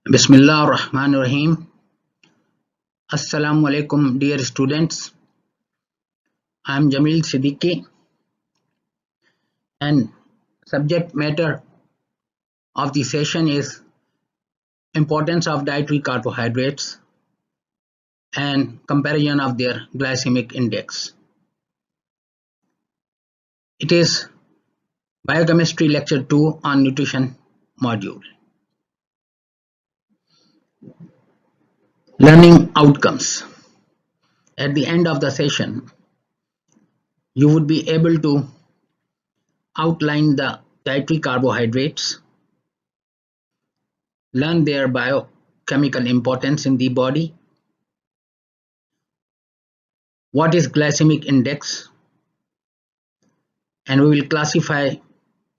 Bismillah ar-Rahman ar-Rahim. Assalamu alaikum, dear students. I am Jamil Siddiqui, and subject matter of the session is importance of dietary carbohydrates and comparison of their glycemic index. It is Biochemistry Lecture 2 on Nutrition module. Learning outcomes. At the end of the session, you would be able to outline the dietary carbohydrates, learn their biochemical importance in the body, what is glycemic index, and we will classify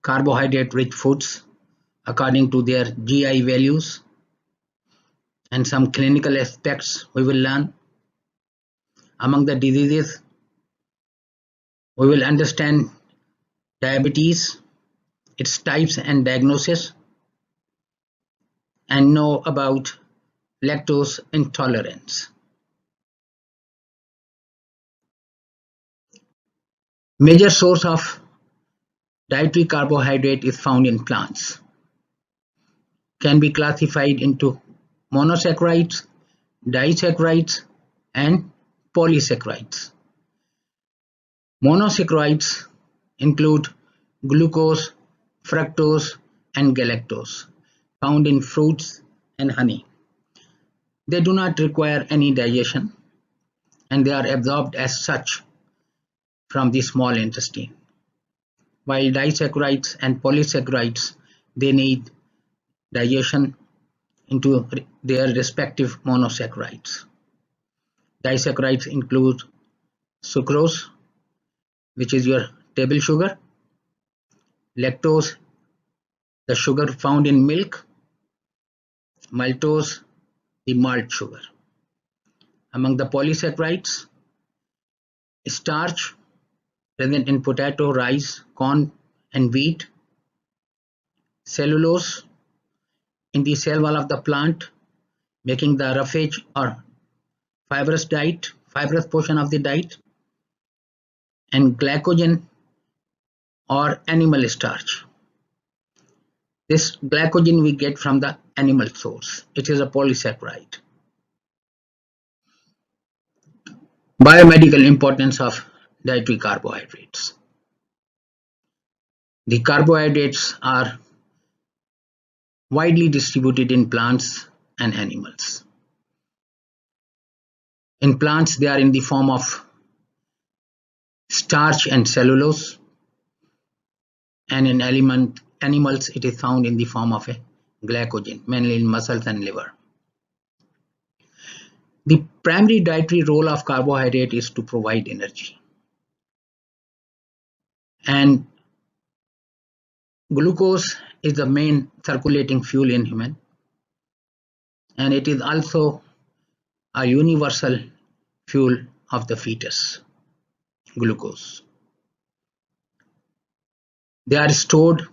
carbohydrate rich foods according to their GI values, and some clinical aspects we will learn. Among the diseases, we will understand diabetes, its types and diagnosis, and know about lactose intolerance. Major source of dietary carbohydrate is found in plants. Can be classified into monosaccharides, disaccharides, and polysaccharides. Monosaccharides include glucose, fructose, and galactose, found in fruits and honey. They do not require any digestion, and they are absorbed as such from the small intestine. While disaccharides and polysaccharides, they need digestion into their respective monosaccharides. Disaccharides include sucrose, which is your table sugar, lactose, the sugar found in milk, maltose, the malt sugar. Among the polysaccharides, starch present in potato, rice, corn, and wheat, cellulose in the cell wall of the plant, making the roughage or fibrous portion of the diet, and glycogen or animal starch. This glycogen we get from the animal source. It is a polysaccharide. Biomedical importance of dietary carbohydrates. The carbohydrates are widely distributed in plants and animals. In plants, they are in the form of starch and cellulose, and in animals, it is found in the form of a glycogen, mainly in muscles and liver. The primary dietary role of carbohydrate is to provide energy. And glucose is the main circulating fuel in human, and it is also a universal fuel of the fetus, glucose. They are stored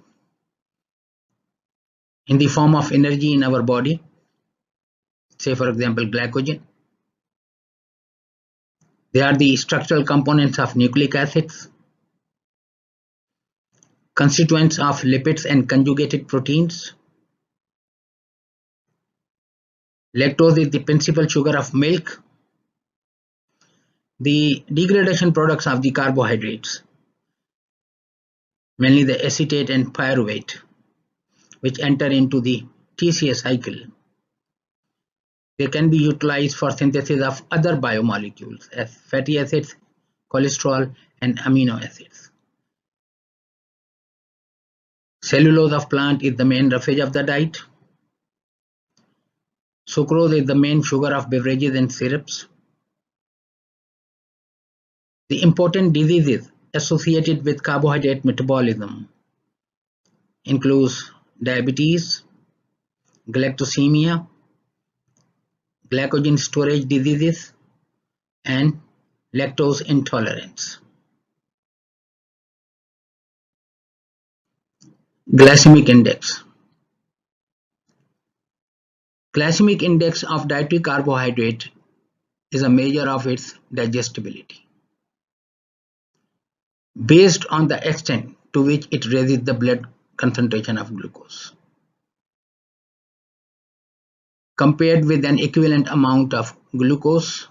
in the form of energy in our body, say for example glycogen. They are the structural components of nucleic acids, constituents of lipids and conjugated proteins. Lactose is the principal sugar of milk. The degradation products of the carbohydrates, mainly the acetate and pyruvate, which enter into the TCA cycle. They can be utilized for synthesis of other biomolecules as fatty acids, cholesterol, and amino acids. Cellulose of plant is the main roughage of the diet. Sucrose is the main sugar of beverages and syrups. The important diseases associated with carbohydrate metabolism includes diabetes, galactosemia, glycogen storage diseases, and lactose intolerance. Glycemic index. Glycemic index of dietary carbohydrate is a measure of its digestibility, based on the extent to which it raises the blood concentration of glucose, compared with an equivalent amount of glucose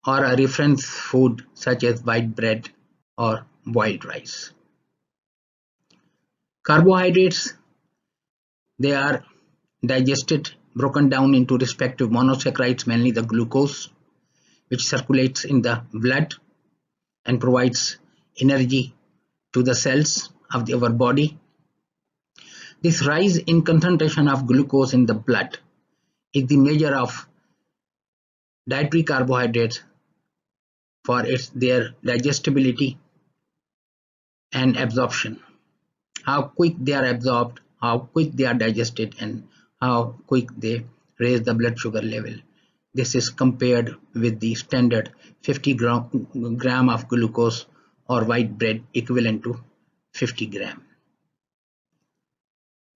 or a reference food such as white bread or boiled rice. Carbohydrates, they are digested, broken down into respective monosaccharides, mainly the glucose, which circulates in the blood and provides energy to the cells of our body. This rise in concentration of glucose in the blood is the measure of dietary carbohydrates for their digestibility and absorption. How quick they are absorbed, how quick they are digested, and how quick they raise the blood sugar level. This is compared with the standard 50 gram of glucose or white bread equivalent to 50 gram.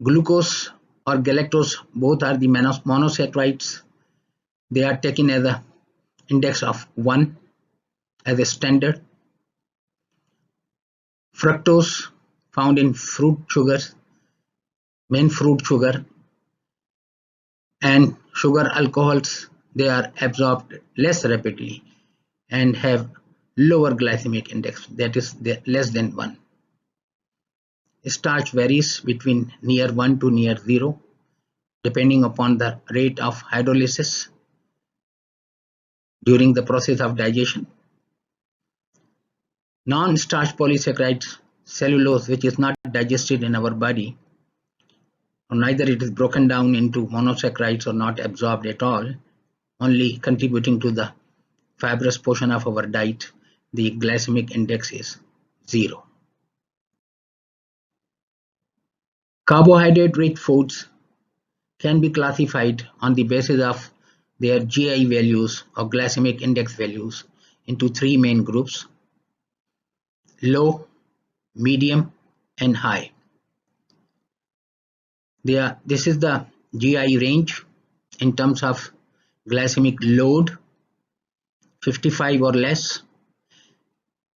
Glucose or galactose, both are the monosaccharides. They are taken as an index of 1 as a standard. Fructose, found in fruit sugars, main fruit sugar, and sugar alcohols, they are absorbed less rapidly and have lower glycemic index, that is less than 1. Starch varies between near 1 to near 0 depending upon the rate of hydrolysis during the process of digestion. Non-starch polysaccharides, cellulose, which is not digested in our body, or neither it is broken down into monosaccharides or not absorbed at all, only contributing to the fibrous portion of our diet, the glycemic index is 0. Carbohydrate-rich foods can be classified on the basis of their GI values or glycemic index values into 3 main groups: low, medium, and high. This is the GI range in terms of glycemic load: 55 or less,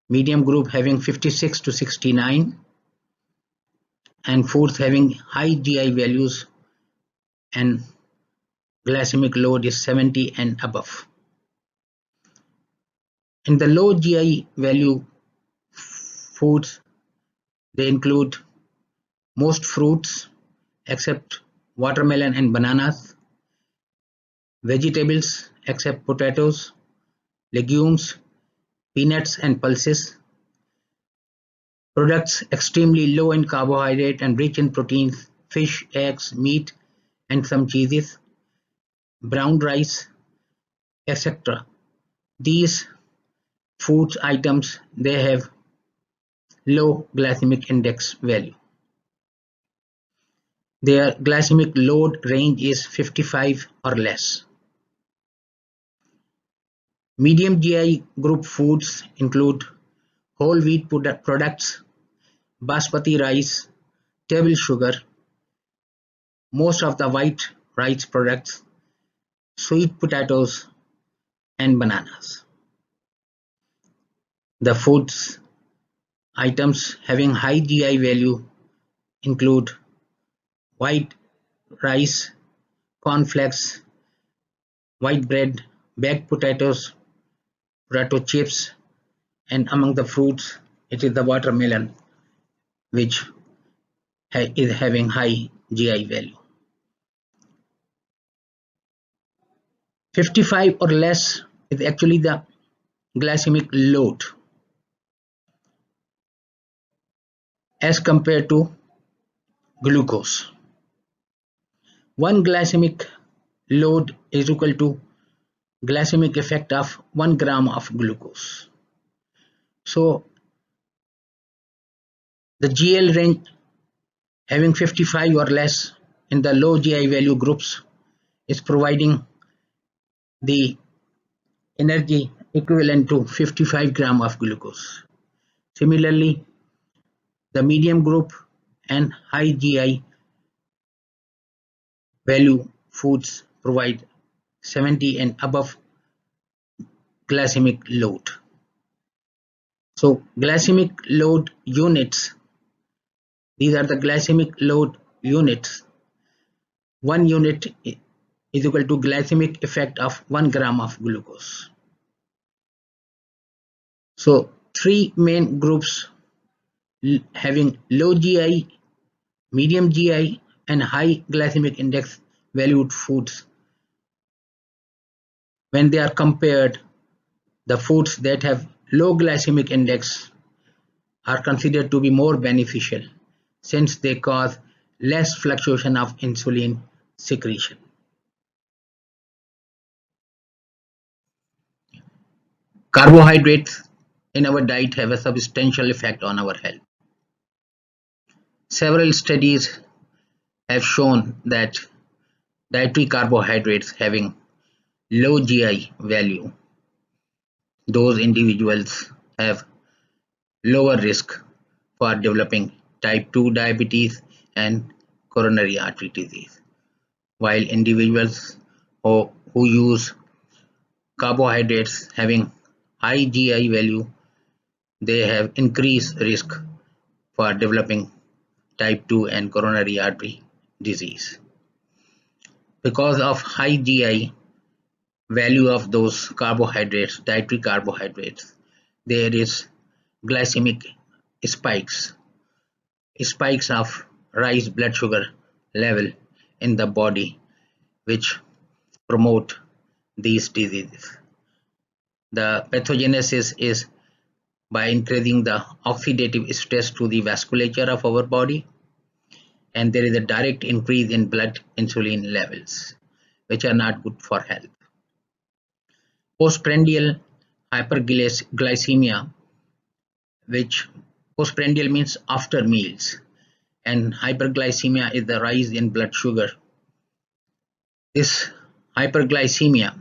medium group having 56 to 69, and foods having high GI values and glycemic load is 70 and above. In the low GI value foods, they include most fruits except watermelon and bananas, vegetables except potatoes, legumes, peanuts and pulses, products extremely low in carbohydrate and rich in proteins, fish, eggs, meat, and some cheeses, brown rice, etc. These food items, they have low glycemic index value. Their glycemic load range is 55 or less. Medium GI group foods include whole wheat products, basmati rice, table sugar, most of the white rice products, sweet potatoes, and bananas. The foods items having high GI value include white rice, cornflakes, white bread, baked potatoes, potato chips, and among the fruits, it is the watermelon which is having high GI value. 55 or less is actually the glycemic load as compared to glucose. One glycemic load is equal to glycemic effect of 1 gram of glucose. So the GL range having 55 or less in the low GI value groups is providing the energy equivalent to 55 gram of glucose. Similarly, the medium group and high GI value foods provide 70 and above glycemic load. So glycemic load units, these are the glycemic load units. 1 unit is equal to glycemic effect of 1 gram of glucose. So three main groups having low GI, medium GI and high glycemic index valued foods, when they are compared, the foods that have low glycemic index are considered to be more beneficial since they cause less fluctuation of insulin secretion. Carbohydrates in our diet have a substantial effect on our health. Several studies have shown that dietary carbohydrates having low GI value, those individuals have lower risk for developing type 2 diabetes and coronary artery disease, while individuals who use carbohydrates having high GI value, they have increased risk for developing type 2 and coronary artery disease. Because of high GI value of those carbohydrates, dietary carbohydrates, there is glycemic spikes of rise blood sugar level in the body, which promote these diseases. The pathogenesis is by increasing the oxidative stress to the vasculature of our body, and there is a direct increase in blood insulin levels, which are not good for health. Postprandial hyperglycemia, which postprandial means after meals, and hyperglycemia is the rise in blood sugar. This hyperglycemia,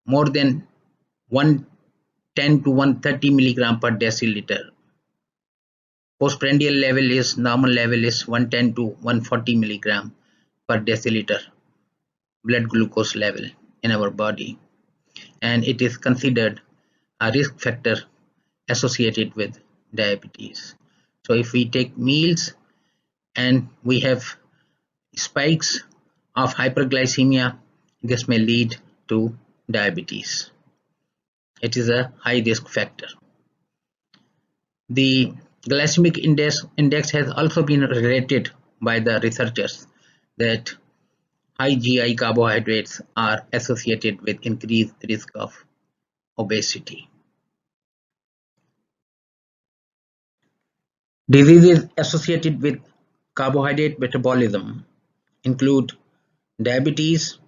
more than 110 to 130 milligram per deciliter. Postprandial level is, normal level is 110 to 140 milligram per deciliter blood glucose level in our body, and it is considered a risk factor associated with diabetes. So if we take meals and we have spikes of hyperglycemia, this may lead to diabetes. It is a high risk factor. The glycemic index has also been related by the researchers that high GI carbohydrates are associated with increased risk of obesity. Diseases associated with carbohydrate metabolism include diabetes,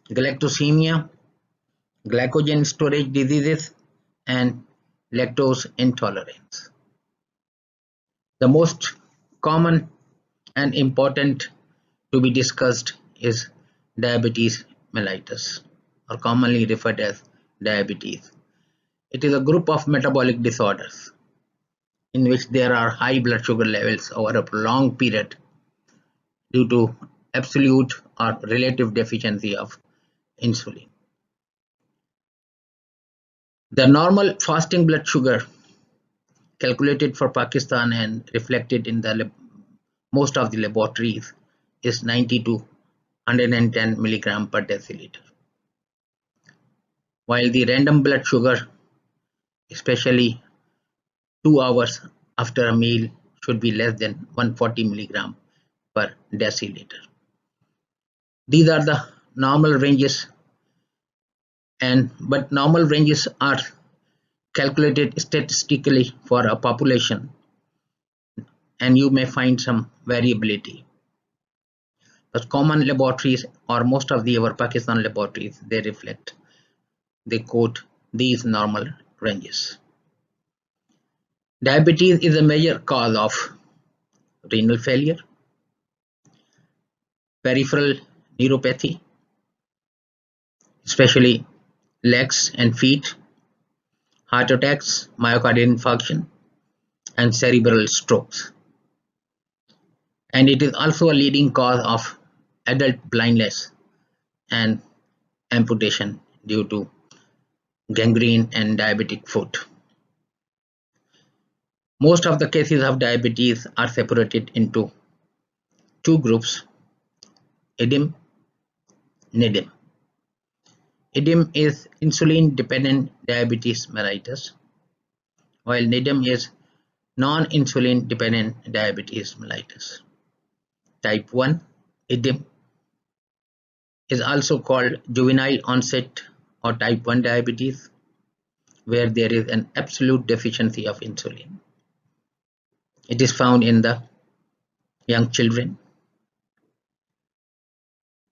galactosemia, glycogen storage diseases, and lactose intolerance. The most common and important to be discussed is diabetes mellitus, or commonly referred as diabetes. It is a group of metabolic disorders in which there are high blood sugar levels over a prolonged period due to absolute or relative deficiency of insulin. The normal fasting blood sugar calculated for Pakistan and reflected in the most of the laboratories is 90 to 110 milligram per deciliter, while the random blood sugar, especially 2 hours after a meal, should be less than 140 milligram per deciliter. These are the normal ranges, but normal ranges are calculated statistically for a population, and you may find some variability. But common laboratories, or most of our Pakistan laboratories, they quote these normal ranges. Diabetes is a major cause of renal failure, peripheral neuropathy, especially legs and feet, heart attacks, myocardial infarction, and cerebral strokes. And it is also a leading cause of adult blindness and amputation due to gangrene and diabetic foot. Most of the cases of diabetes are separated into two groups, IDIM, NIDIM. IDIM is insulin-dependent diabetes mellitus, while NIDIM is non-insulin dependent diabetes mellitus. Type 1 IDIM is also called juvenile onset or type 1 diabetes, where there is an absolute deficiency of insulin. It is found in the young children.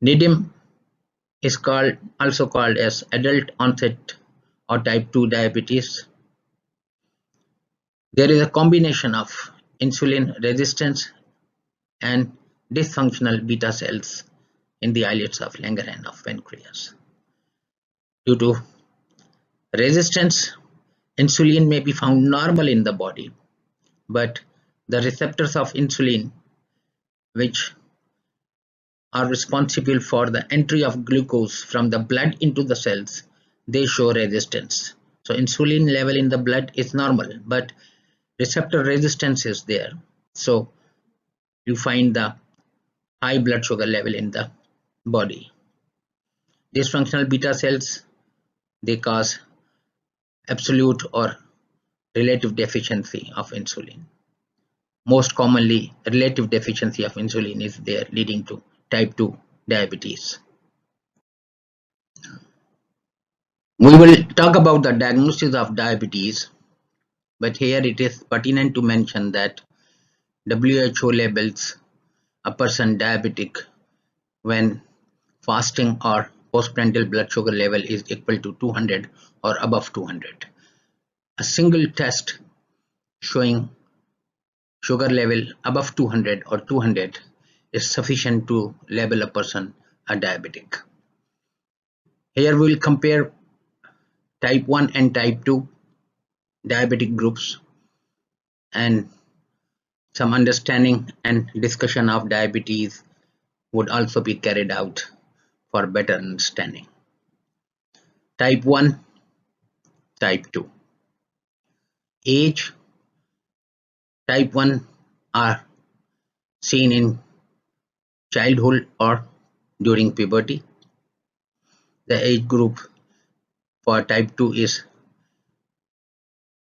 NIDIM is also called as adult onset or type 2 diabetes. There is a combination of insulin resistance and dysfunctional beta cells in the islets of Langerhans of pancreas. Due to resistance, insulin may be found normal in the body, but the receptors of insulin, which are responsible for the entry of glucose from the blood into the cells, they show resistance. So insulin level in the blood is normal, but receptor resistance is there. So you find the high blood sugar level in the body. Dysfunctional beta cells, they cause absolute or relative deficiency of insulin. Most commonly, relative deficiency of insulin is there, leading to type 2 diabetes. We will talk about the diagnosis of diabetes, but here it is pertinent to mention that WHO labels a person diabetic when fasting or postprandial blood sugar level is equal to 200 or above 200. A single test showing sugar level above 200 or 200 is sufficient to label a person a diabetic. Here we will compare type 1 and type 2 diabetic groups, and some understanding and discussion of diabetes would also be carried out for better understanding. Type 1, type 2. Age. Type 1 are seen in childhood or during puberty. The age group for type 2 is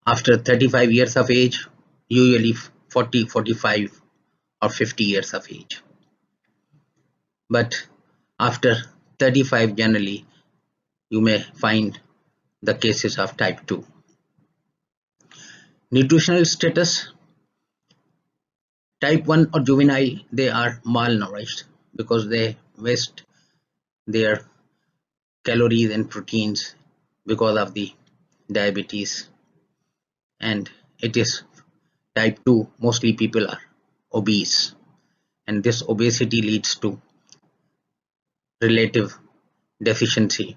after 35 years of age, usually 40, 45 or 50 years of age. But after 35 generally, you may find the cases of type 2. Nutritional status. Type 1 or juvenile, they are malnourished because they waste their calories and proteins because of the diabetes, and it is type 2, mostly people are obese, and this obesity leads to relative deficiency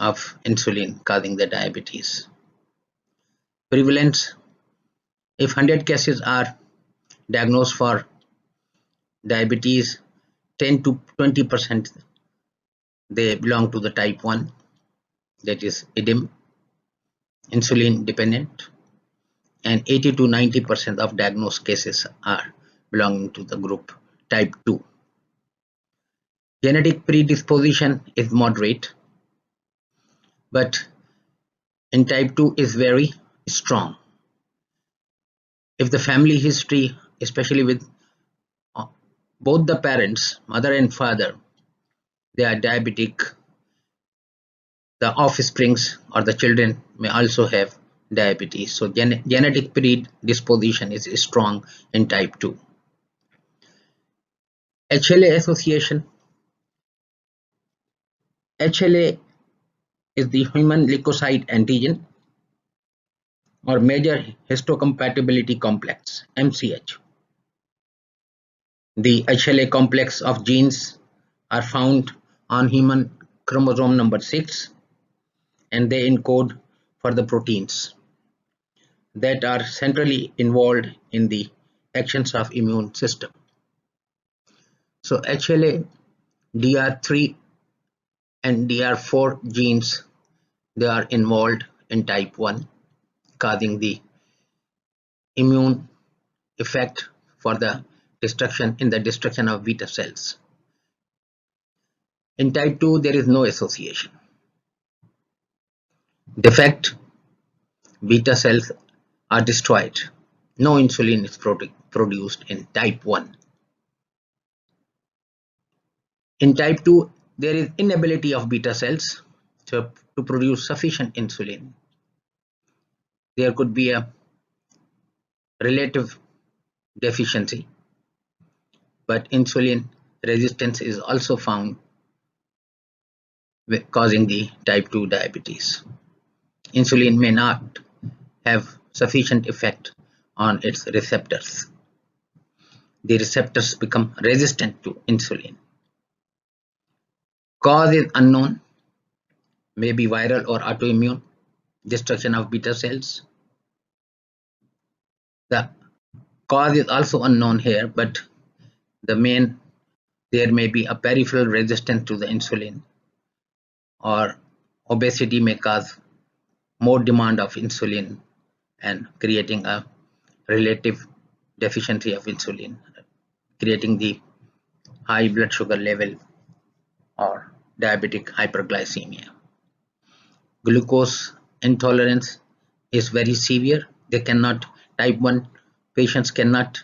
of insulin causing the diabetes. Prevalence. If 100 cases are diagnosed for diabetes, 10 to 20% they belong to the type 1, that is IDIM, insulin dependent, and 80 to 90% of diagnosed cases are belonging to the group type 2. Genetic predisposition is moderate, but in type 2 is very strong. If the family history, especially with both the parents, mother and father, they are diabetic, the offsprings or the children may also have diabetes. So genetic predisposition is strong in type 2. HLA association. HLA is the human leukocyte antigen or major histocompatibility complex, MCH. The HLA complex of genes are found on human chromosome number 6, and they encode for the proteins that are centrally involved in the actions of immune system. So HLA DR3 and DR4 genes, they are involved in type 1, causing the immune effect for the destruction of beta cells. In type 2, there is no association. Defect, beta cells are destroyed. No insulin is produced in type 1. In type 2, there is inability of beta cells to produce sufficient insulin. There could be a relative deficiency, but insulin resistance is also found causing the type 2 diabetes. Insulin may not have sufficient effect on its receptors. The receptors become resistant to insulin. Cause is unknown, may be viral or autoimmune, destruction of beta cells. The cause is also unknown here, but there may be a peripheral resistance to the insulin, or obesity may cause more demand of insulin and creating a relative deficiency of insulin, creating the high blood sugar level or diabetic hyperglycemia. Glucose intolerance is very severe. Type 1 patients cannot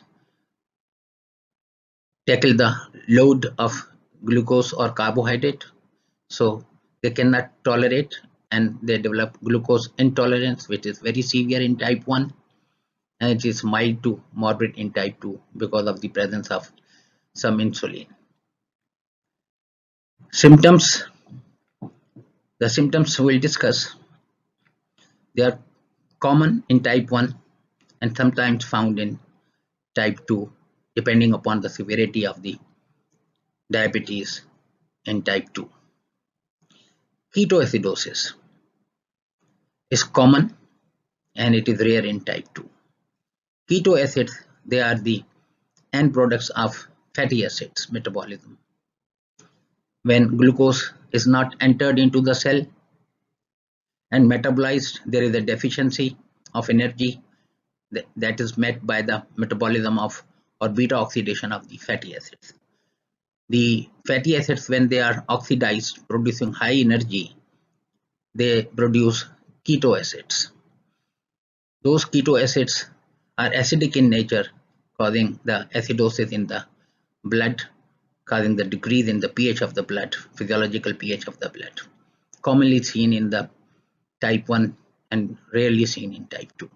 tackle the load of glucose or carbohydrate, so they cannot tolerate and they develop glucose intolerance, which is very severe in type 1, and it is mild to morbid in type 2 because of the presence of some insulin. Symptoms. The symptoms we'll discuss. They are common in type 1 and sometimes found in type 2, depending upon the severity of the diabetes in type 2. Ketoacidosis is common and it is rare in type 2. Keto acids, they are the end products of fatty acids metabolism. When glucose is not entered into the cell and metabolized, there is a deficiency of energy that is met by the metabolism of or beta oxidation of the fatty acids. The fatty acids, when they are oxidized, producing high energy, they produce keto acids. Those keto acids are acidic in nature, causing the acidosis in the blood, causing the decrease in the pH of the blood, physiological pH of the blood, commonly seen in the type 1 and rarely seen in type 2.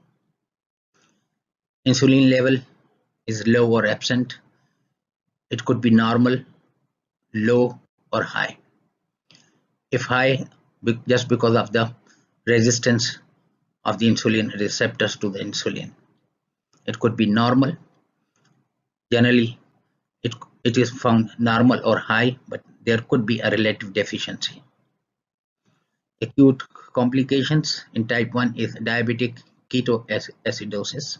Insulin level is low or absent. It could be normal, low, or high. If high, just because of the resistance of the insulin receptors to the insulin. It could be normal. Generally, it is found normal or high, but there could be a relative deficiency. Acute complications in type 1 is diabetic ketoacidosis.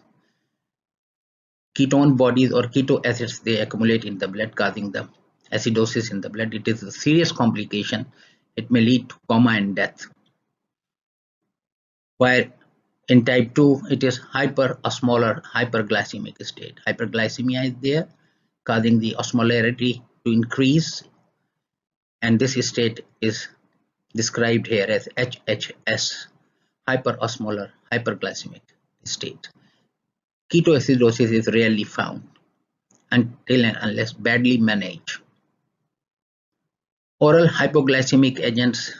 Ketone bodies or keto acids, they accumulate in the blood, causing the acidosis in the blood. It is a serious complication. It may lead to coma and death. While in type 2, it is hyperosmolar hyperglycemic state. Hyperglycemia is there, causing the osmolarity to increase, and this state is described here as HHS, hyperosmolar hyperglycemic state. Ketoacidosis is rarely found until and unless badly managed. Oral hypoglycemic agents,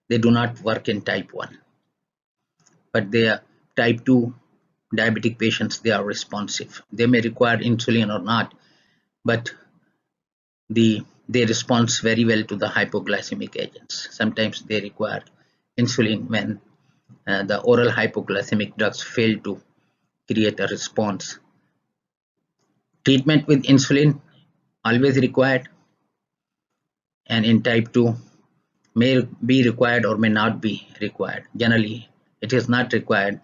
they do not work in type 1, but they are type 2 diabetic patients, they are responsive. They may require insulin or not, but they respond very well to the hypoglycemic agents. Sometimes they require insulin when the oral hypoglycemic drugs fail to create a response. Treatment with insulin always required, and in type 2 may be required or may not be required. Generally, it is not required,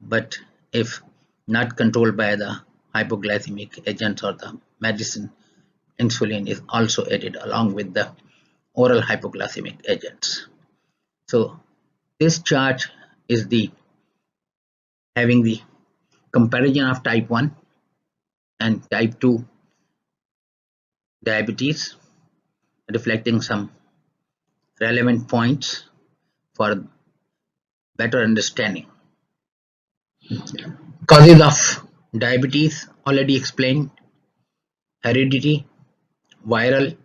but if not controlled by the hypoglycemic agents or the medicine, insulin is also added along with the oral hypoglycemic agents. So this chart is the having the comparison of type 1 and type 2 diabetes, reflecting some relevant points for better understanding. Causes of diabetes already explained: heredity, viral,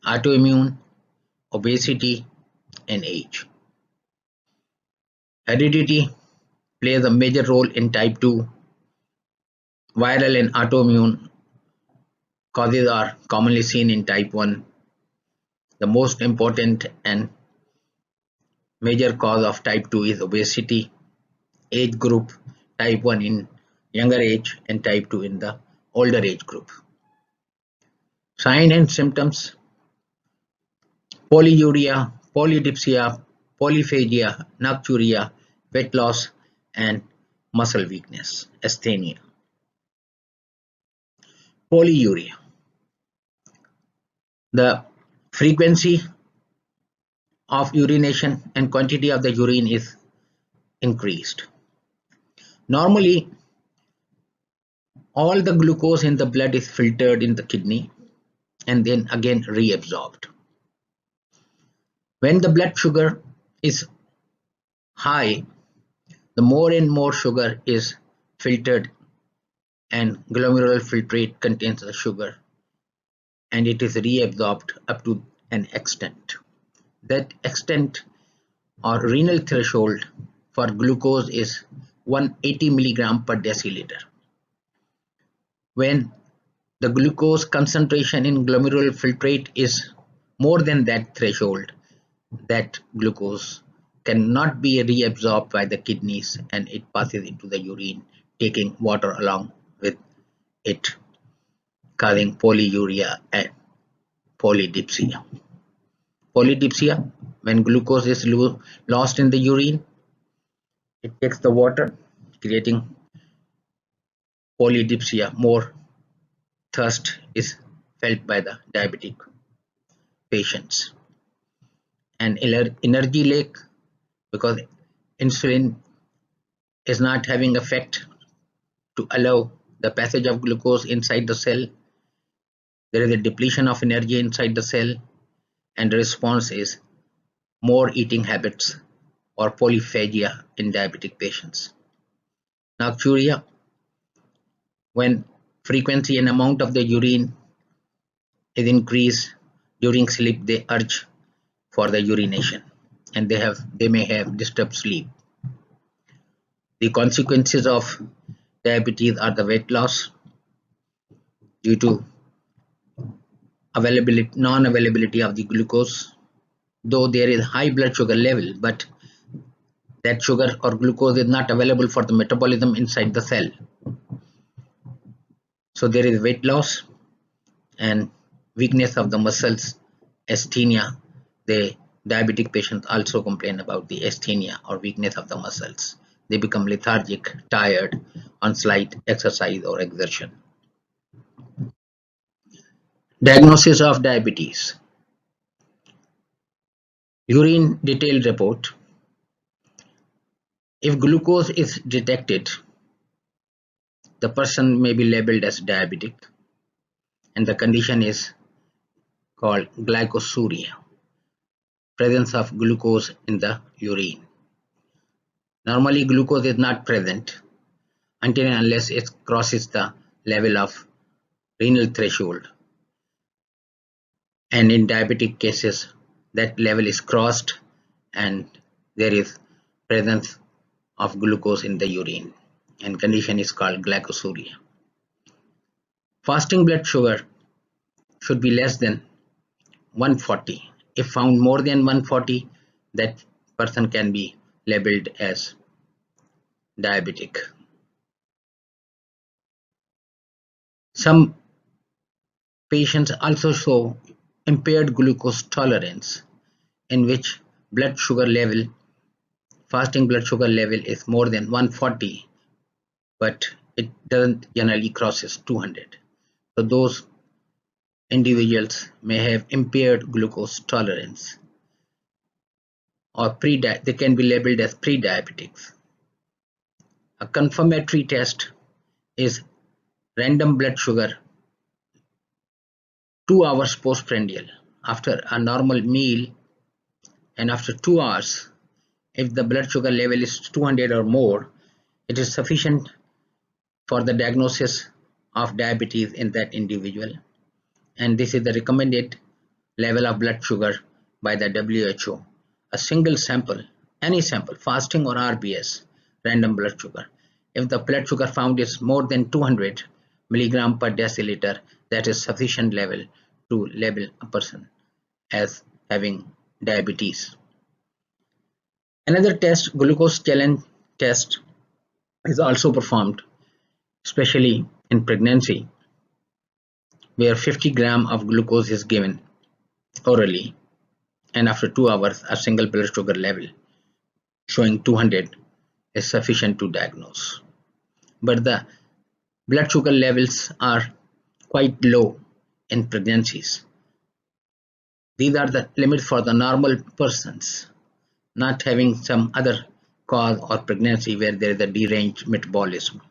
autoimmune, obesity, and age. Heredity plays a major role in type 2. Viral and autoimmune causes are commonly seen in type 1. The most important and major cause of type 2 is obesity. Age group: type 1 in younger age and type 2 in the older age group. Sign and symptoms: polyuria, polydipsia, polyphagia, nocturia, weight loss, and muscle weakness, asthenia. Polyuria: the frequency of urination and quantity of the urine is increased. Normally, all the glucose in the blood is filtered in the kidney and then again reabsorbed. When the blood sugar is high, the more and more sugar is filtered, and glomerular filtrate contains the sugar and it is reabsorbed up to an extent. That extent or renal threshold for glucose is 180 milligram per deciliter. When the glucose concentration in glomerular filtrate is more than that threshold, that glucose cannot be reabsorbed by the kidneys and it passes into the urine, taking water along with it, causing polyuria and polydipsia. Polydipsia: when glucose is lost in the urine, it takes the water, creating polydipsia. More thirst is felt by the diabetic patients. And energy lack, because insulin is not having effect to allow the passage of glucose inside the cell. There is a depletion of energy inside the cell, and the response is more eating habits or polyphagia in diabetic patients. Nocturia: when frequency and amount of the urine is increased during sleep, they urge for the urination and they may have disturbed sleep. The consequences of diabetes are the weight loss due to non-availability of the glucose. Though there is high blood sugar level, but that sugar or glucose is not available for the metabolism inside the cell. So there is weight loss and weakness of the muscles, asthenia. The diabetic patients also complain about the asthenia or weakness of the muscles. They become lethargic, tired on slight exercise or exertion. Diagnosis of diabetes. Urine detailed report. If glucose is detected, the person may be labeled as diabetic, and the condition is called glycosuria, presence of glucose in the urine. Normally, glucose is not present until and unless it crosses the level of renal threshold. And in diabetic cases, that level is crossed and there is presence of glucose in the urine, and condition is called glycosuria. Fasting blood sugar should be less than 140. If found more than 140, that person can be labeled as diabetic. Some patients also show impaired glucose tolerance, in which blood sugar level, fasting blood sugar level is more than 140, but it doesn't generally crosses 200. So those individuals may have impaired glucose tolerance, or they can be labeled as pre-diabetics. A confirmatory test is random blood sugar 2 hours postprandial after a normal meal, and after 2 hours, if the blood sugar level is 200 or more, it is sufficient for the diagnosis of diabetes in that individual. And this is the recommended level of blood sugar by the WHO. A single sample, any sample, fasting or RBS, random blood sugar. If the blood sugar found is more than 200 milligram per deciliter, that is sufficient level to label a person as having diabetes. Another test, glucose challenge test, is also performed, especially in pregnancy, where 50 gram of glucose is given orally, and after 2 hours a single blood sugar level showing 200 is sufficient to diagnose. But the blood sugar levels are quite low in pregnancies. These are the limits for the normal persons, not having some other cause or pregnancy where there is a deranged metabolism.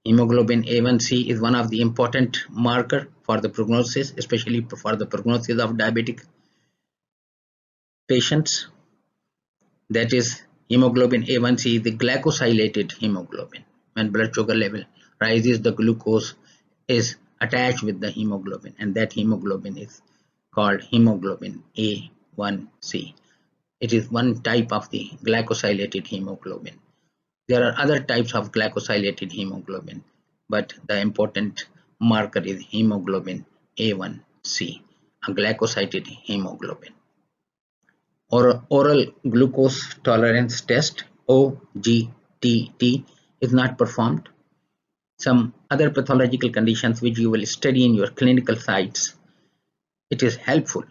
Hemoglobin A1C is one of the important marker for the prognosis, especially for the prognosis of diabetic patients. That is, hemoglobin A1C is the glycosylated hemoglobin. When blood sugar level rises, the glucose is attached with the hemoglobin, and that hemoglobin is called hemoglobin A1C. It is one type of the glycosylated hemoglobin. There are other types of glycosylated hemoglobin, but the important marker is hemoglobin A1C, a glycosylated hemoglobin. Oral glucose tolerance test, OGTT, is not performed. Some other pathological conditions which you will study in your clinical sites, it is helpful.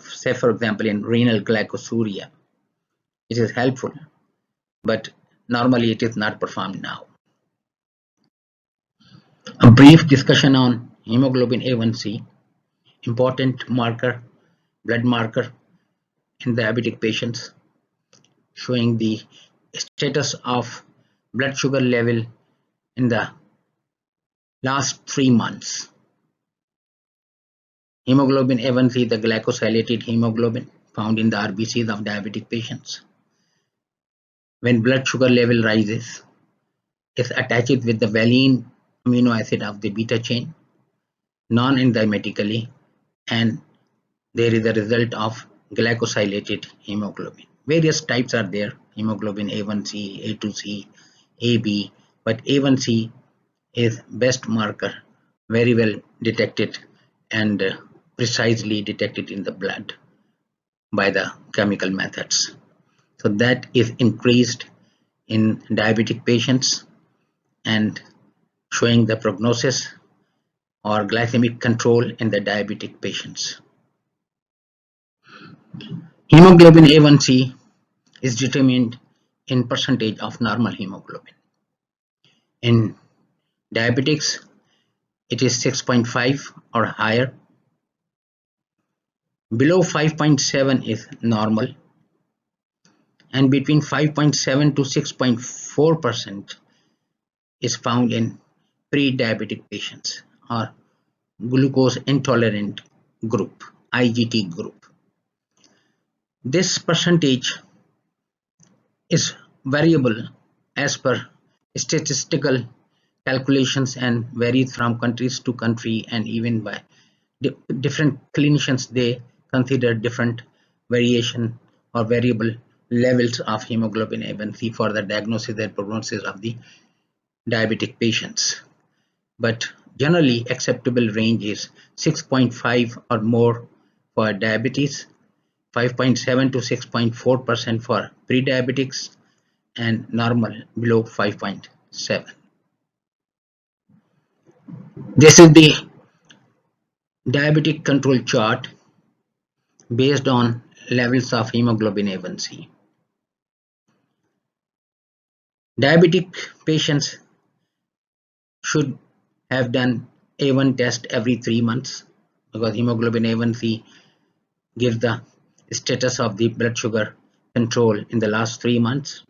Say for example in renal glycosuria, it is helpful, but normally it is not performed now. A brief discussion on hemoglobin A1C, important marker, blood marker in diabetic patients, showing the status of blood sugar level in the last 3 months. Hemoglobin A1C, the glycosylated hemoglobin found in the RBCs of diabetic patients. When blood sugar level rises, is attached with the valine amino acid of the beta chain non-enzymatically, and there is a result of glycosylated hemoglobin. Various types are there, hemoglobin A1C, A2C, AB, but A1C is best marker, very well detected and precisely detected in the blood by the chemical methods. So that is increased in diabetic patients and showing the prognosis or glycemic control in the diabetic patients. Hemoglobin A1C is determined in percentage of normal hemoglobin. In diabetics, it is 6.5 or higher. Below 5.7 is normal, and between 5.7 to 6.4% is found in pre-diabetic patients or glucose intolerant group, IGT group. This percentage is variable as per statistical calculations and varies from countries to country, and even by different clinicians they consider different variation or variable levels of hemoglobin A1C for the diagnosis and prognosis of the diabetic patients. But generally acceptable range is 6.5 or more for diabetes, 5.7 to 6.4% for pre-diabetics, and normal below 5.7. This is the diabetic control chart based on levels of hemoglobin A1C. Diabetic patients should have done A1 test every 3 months, because hemoglobin A1C gives the status of the blood sugar control in the last 3 months.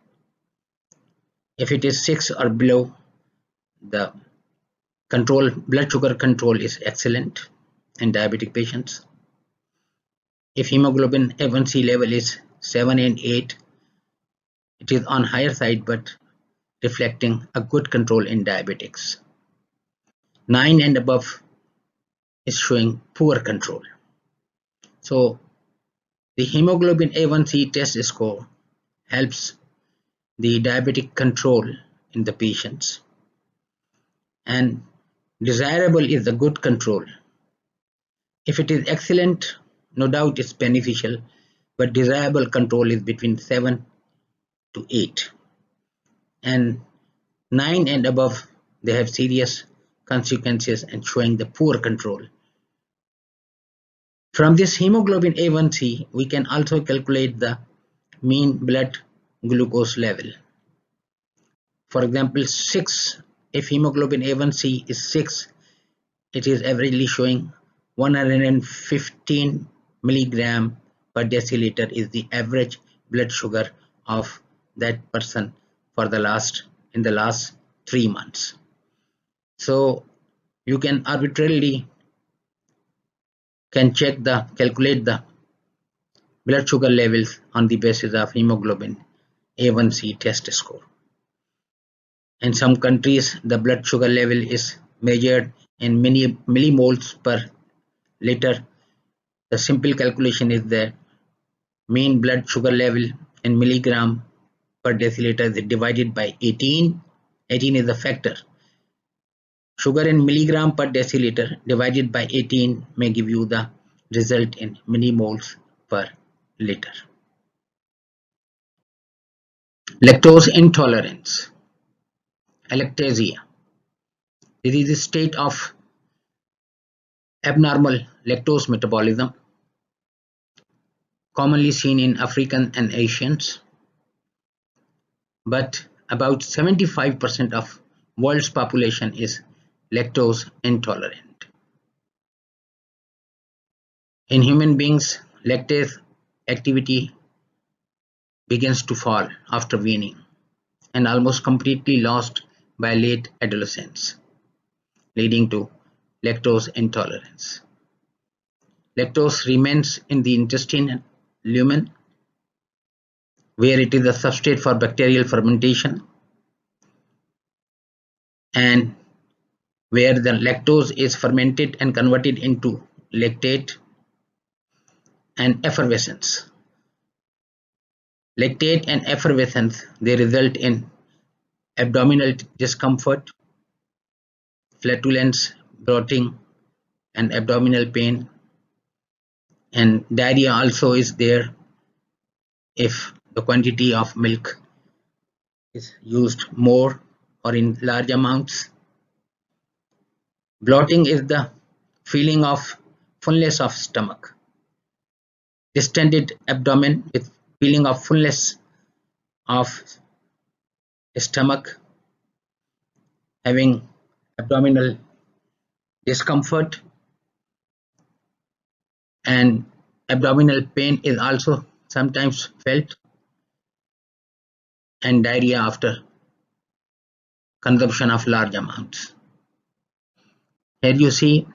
If it is 6 or below, the blood sugar control is excellent in diabetic patients. If hemoglobin A1C level is 7 and 8, it is on higher side but reflecting a good control in diabetics. 9 and above is showing poor control. So the hemoglobin A1C test score helps the diabetic control in the patients, and desirable is the good control. If it is excellent, no doubt it's beneficial, but desirable control is between 7 to 8, and 9 and above, they have serious consequences and showing the poor control. From this hemoglobin A1C, we can also calculate the mean blood glucose level. For example, 6, if hemoglobin A1C is 6, it is averagely showing 115 milligram per deciliter is the average blood sugar of that person for in the last 3 months. So you can arbitrarily calculate the blood sugar levels on the basis of hemoglobin A1C test score. In some countries, the blood sugar level is measured in millimoles per liter. The simple calculation is that mean blood sugar level in milligram per deciliter is divided by 18. 18 is the factor. Sugar in milligram per deciliter divided by 18 may give you the result in millimoles per liter. Lactose intolerance, alactasia. This is a state of abnormal lactose metabolism commonly seen in African and Asians, but about 75% of world's population is lactose intolerant. In human beings, lactase activity begins to fall after weaning and almost completely lost by late adolescence, leading to lactose intolerance. Lactose remains in the intestinal lumen, where it is a substrate for bacterial fermentation, and where the lactose is fermented and converted into lactate and effervescence. Lactate and effervescence, they result in abdominal discomfort, flatulence, bloating, and abdominal pain, and diarrhea also is there if the quantity of milk is used more or in large amounts. Bloating is the feeling of fullness of stomach, distended abdomen with feeling of fullness of stomach, having abdominal discomfort, and abdominal pain is also sometimes felt, and diarrhea after consumption of large amounts. Here you see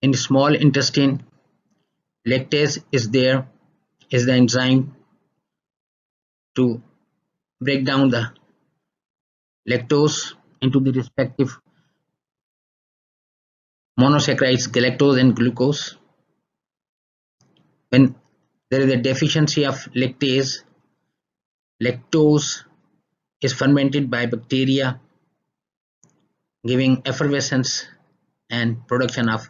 in small intestine, lactase is the enzyme to break down the lactose into the respective monosaccharides, galactose and glucose. When there is a deficiency of lactase, lactose is fermented by bacteria, giving effervescence and production of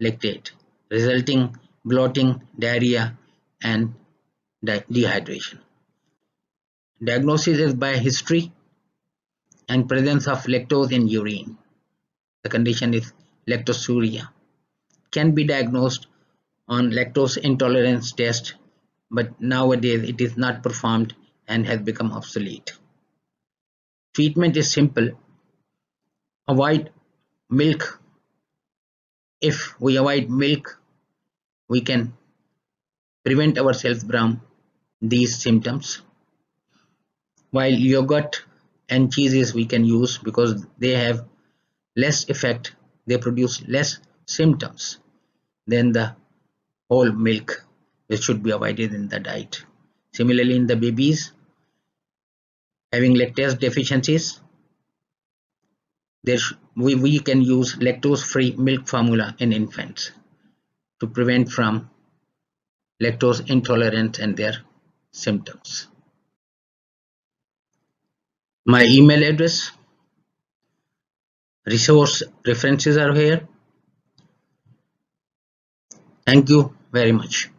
lactate, resulting bloating, diarrhea, and dehydration. Diagnosis is by history and presence of lactose in urine. The condition is lactosuria. Can be diagnosed on lactose intolerance test, but nowadays it is not performed and has become obsolete. Treatment is simple. Avoid milk if we avoid milk, we can prevent ourselves from these symptoms. While yogurt and cheeses we can use because they have less effect, they produce less symptoms than the whole milk, which should be avoided in the diet. Similarly, in the babies having lactase deficiencies, we can use lactose-free milk formula in infants to prevent from lactose intolerance and their symptoms. My email address, resource references are here. Thank you very much.